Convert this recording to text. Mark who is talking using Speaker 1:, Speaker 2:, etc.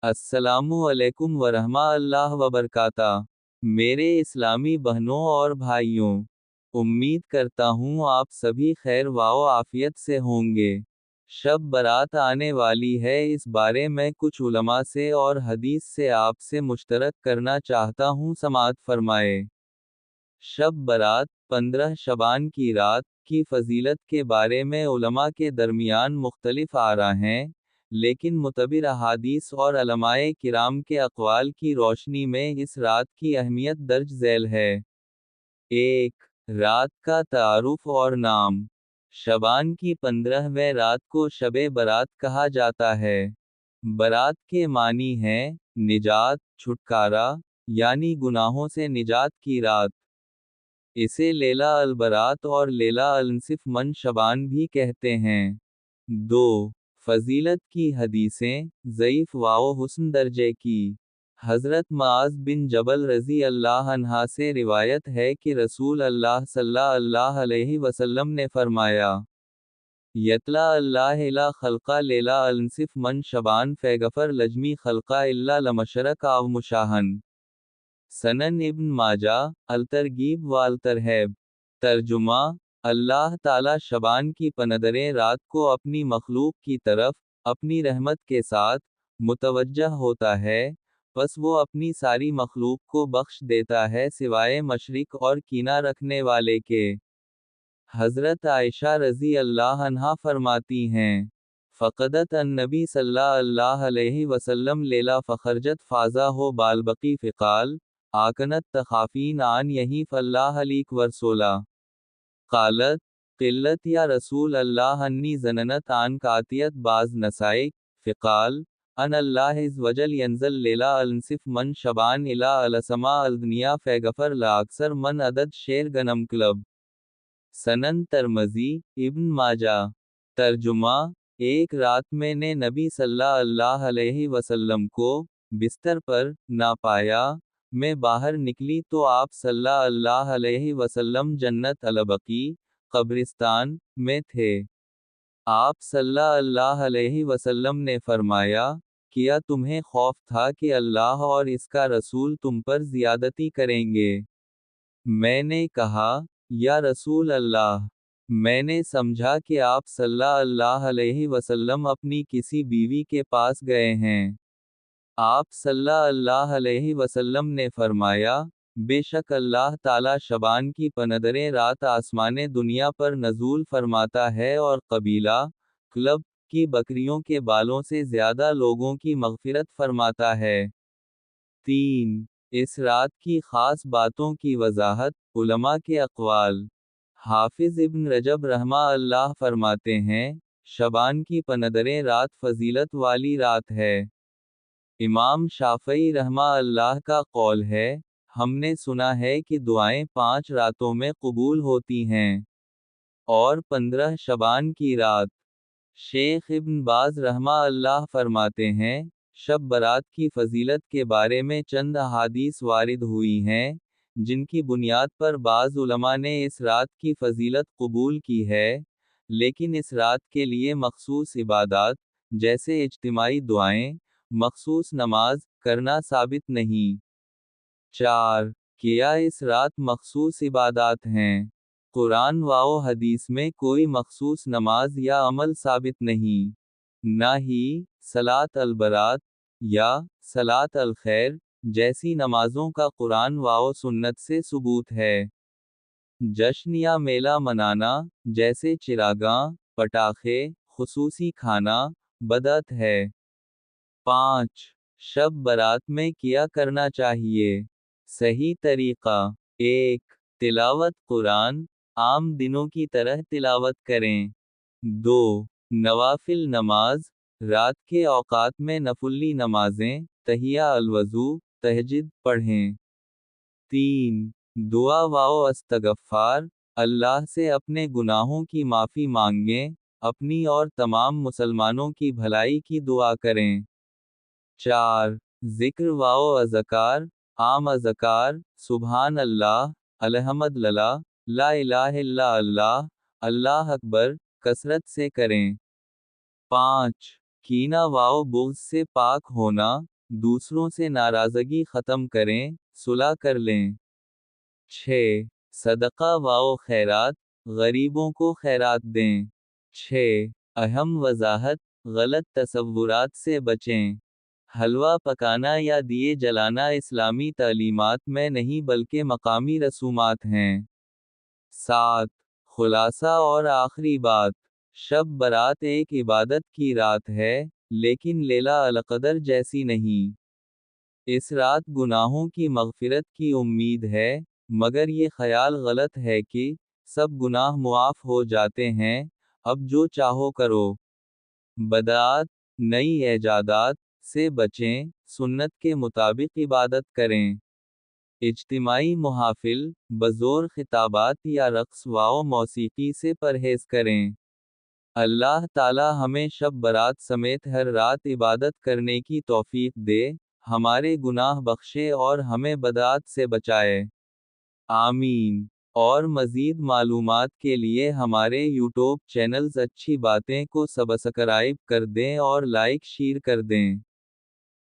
Speaker 1: अस्सलामु अलैकुम वरहमतुल्लाह वबरकाता। मेरे इस्लामी बहनों और भाइयों, उम्मीद करता हूँ आप सभी खैर वाओ आफियत से होंगे। शब बारात आने वाली है, इस बारे में कुछ उलमा से और हदीस से आपसे मुश्तरक करना चाहता हूँ, समाअत फरमाए। शब बारात 15 शबान की रात की फजीलत के बारे में उलमा के दरमियान मुख्तलिफ आरा हैं, लेकिन मुतबिर अहादीस और उलमाए किराम के अक़वाल की रोशनी में इस रात की अहमियत दर्ज झैल है। 1. रात का तारुफ और नाम। शबान की 15वें रात को शबे बारात कहा जाता है। बारात के मानी हैं निजात, छुटकारा, यानी गुनाहों से निजात की रात। इसे लेला अल बारात और लेला अल निसफ मन शबान भी कहते हैं। 2. फजीलत की हदीसें, ज़ईफ़ वाओ हुस्न दर्जे की। हज़रत मुआज़ बिन जबल रज़ी अल्लाह अन्हा से रिवायत है कि रसूल अल्लाह सल्लल्लाहु अलैहि वसल्लम ने फरमाया, यतला अल्लाह इला खल्का लेला अल निसफ मन शबान फ़ैगफ़र लजमी खल्का इल्ला लमशरक आव मुशाहन। सनन इब्न माजा, अल-तरगीब व अल-तरहैब। तर्जुमा, अल्लाह ताला शबान की 15 रात को अपनी मखलूक की तरफ, अपनी रहमत के साथ, मुतवज्जह होता है, बस वो अपनी सारी मखलूक को बख्श देता है सिवाय मशरिक और कीना रखने वाले के। हज़रत आयशा रज़ी अल्लाह अन्हा फरमाती हैं, फ़क़दत अन्नबी सल्लल्लाहु अलैहि वसल्लम लेला फ़खरजत फ़ाज़ा हो बालबकी फ़िक़ाल, आकनत तखाफ़ीन आन यही फ़ल्लाह अलीक वरसोला। क़ालत, क़िल्लत या रसूल अल्लाह अन्नी ज़ननत आन कातियत बाज़ नसाइक, फ़िक़ाल, अन अल्लाह इज़ वजल यंज़ल लेला अल निसफ मन शबान इला अलसमा अल-दुनिया फ़ैगफ़र लाअक्सर मन अदद शेर गनम क्लब। सनन तरमज़ी, इब्न माजा। तर्जुमा, एक रात मैंने नबी सल्लल्लाहु अलैहि वसल्लम को बिस्तर पर ना पाया। मैं बाहर निकली तो आप सल्लल्लाहु अलैहि वसल्लम जन्नत अल-बकी, कब्रिस्तान में थे। आप सल्लल्लाहु अलैहि वसल्लम ने फरमाया, क्या तुम्हें खौफ था कि अल्लाह और इसका रसूल तुम पर ज़ियादती करेंगे? मैंने कहा, या रसूल अल्लाह, मैंने समझा कि आप सल्लल्लाहु अलैहि वसल्लम अपनी किसी बीवी के पास गए हैं। आप सल्लल्लाहु अलैहि वसल्लम ने फरमाया, बेशक अल्लाह ताला शबान की 15 रात आसमाने दुनिया पर नज़ूल फरमाता है और कबीला, क्लब की बकरियों के बालों से ज़्यादा लोगों की मग़फ़िरत फरमाता है। 3. इस रात की ख़ास बातों की वज़ाहत, उलमा के अक़वाल। हाफ़िज़ इब्न रजब रहमतुल्लाह फरमाते हैं, शबान की 15 रात फ़जीलत वाली रात है। इमाम शाफ़ई रहमतुल्लाह का कौल है, हमने सुना है कि दुआएं 5 रातों में कबूल होती हैं, और 15 शबान की रात। शेख इब्न बाज़ रहमतुल्लाह फरमाते हैं, शब बारात की फजीलत के बारे में चंद अहादीस वारिद हुई हैं, जिनकी बुनियाद पर बाज़ उलमा ने इस रात की फजीलत कबूल की है, लेकिन इस रात के लिए मखसूस इबादात, जैसे इज्तिमाई दुआएं, मखसूस नमाज, करना साबित नहीं। 4. क्या इस रात मखसूस इबादात हैं? कुरान वाओ हदीस में कोई मखसूस नमाज या अमल साबित नहीं। ना ही सलात अल बरात या सलात अल खैर जैसी नमाजों का कुरान वाओ सुन्नत से सबूत है। जश्न या मेला मनाना, जैसे चिरागां, पटाखे, खुसूसी खाना, बदअत है। 5. शब बारात में क्या करना चाहिए? सही तरीक़ा। 1. तिलावत कुरान, आम दिनों की तरह तिलावत करें। 2. नवाफिल नमाज, रात के औकात में नफुल्ली नमाजें, तहिया अल-वज़ू, तहज्जुद पढ़ें। 3. दुआ वाओ अस्तगफ़ार, अल्लाह से अपने गुनाहों की माफ़ी मांगें, अपनी और तमाम मुसलमानों की भलाई की दुआ करें। 4. ज़िक्र वाओ अज़कार, आम अज़कार, सुबहान अल्लाह, अल्हम्दुलिल्लाह, ला इलाहा इल्ला अल्लाह, अल्लाह अकबर, कसरत से करें। 5. कीना वाओ बुग़्ज़ से पाक होना, दूसरों से नाराजगी ख़त्म करें, सुलह कर लें। 6. सदका व खैरात, गरीबों को खैरात दें। 6. अहम वजाहत, गलत तसव्वुरात से बचें। हलवा पकाना या दिए जलाना इस्लामी तालीमात में नहीं बल्कि मकामी रसूमात हैं। 7. खुलासा और आखिरी बात, शब बरात एक इबादत की रात है, लेकिन लैला अलकदर जैसी नहीं। इस रात गुनाहों की मग़फ़िरत की उम्मीद है, मगर ये ख्याल गलत है कि सब गुनाह मुआफ़ हो जाते हैं, अब जो चाहो करो। बदआत, नई ऐजादात से बचें, सुन्नत के मुताबिक इबादत करें। इज्तिमाई मुहाफिल, बज़ोर खिताबात या रक़्स व मौसीकी से परहेज़ करें। अल्लाह ताला हमें शब बरात समेत हर रात इबादत करने की तौफ़ीक़ दे, हमारे गुनाह बख्शे और हमें बदआत से बचाए। आमीन। और मज़ीद मालूमात के लिए हमारे यूट्यूब चैनल्स अच्छी बातें को सब्सक्राइब कर दें और लाइक शेयर कर दें।